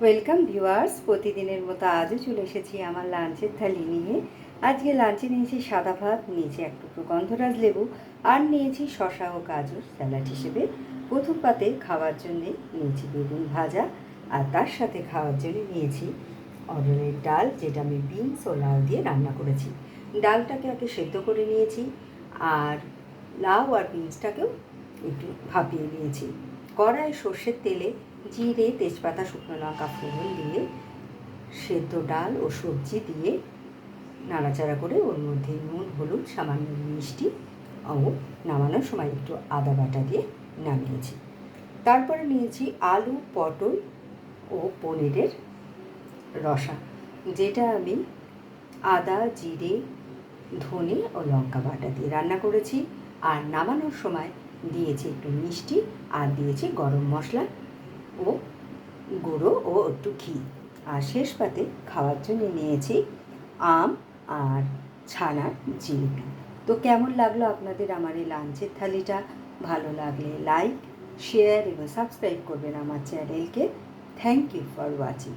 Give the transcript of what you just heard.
Welcome viewers, প্রতিদিনের মতো আজও চলে এসেছি আমার লাঞ্চের থালি নিয়ে। আজকে লাঞ্চে নিয়েছি সাদা ভাত, নিয়েছি এক টুকরো গন্ধরাজ লেবু, আর নিয়েছি শসা ও গাজর স্যালাড হিসেবে। প্রথম পাতে খাওয়ার জন্যে নিয়েছি বেগুন ভাজা, আর তার সাথে খাওয়ার জন্য নিয়েছি অরহরের ডাল, যেটা আমি বিনস ও লাউ দিয়ে রান্না করেছি। ডালটাকে আগে সেদ্ধ করে নিয়েছি, আর লাউ আর বিনসটাকেও একটু ভাপিয়ে নিয়েছি। কড়ায় সর্ষের তেলে জিরে, তেজপাতা, শুকনো লঙ্কা ফোড়ন দিয়ে সেদ্ধ ডাল ও সবজি দিয়ে নাড়াচাড়া করে ওর মধ্যে নুন, হলুদ, সামান্য মিষ্টি ও নামানোর সময় একটু আদা বাটা দিয়ে নামিয়েছি। তারপরে নিয়েছি আলু, পটল ও পনিরের রসা, যেটা আমি আদা, জিরে, ধনে ও লঙ্কা বাটা দিয়ে রান্না করেছি। আর নামানোর সময় দিয়েছি একটু মিষ্টি, আর দিয়েছি গরম মশলা ও গুঁড়ো ও একটু ঘি। আর শেষ পাতে খাওয়ার জন্য নিয়েছি আম আর ছানার জিলিপি। তো কেমন লাগলো আপনাদের আমার এই লাঞ্চের থালিটা? ভালো লাগলে লাইক, শেয়ার এবং সাবস্ক্রাইব করবেন আমার চ্যানেলকে। Thank you for watching.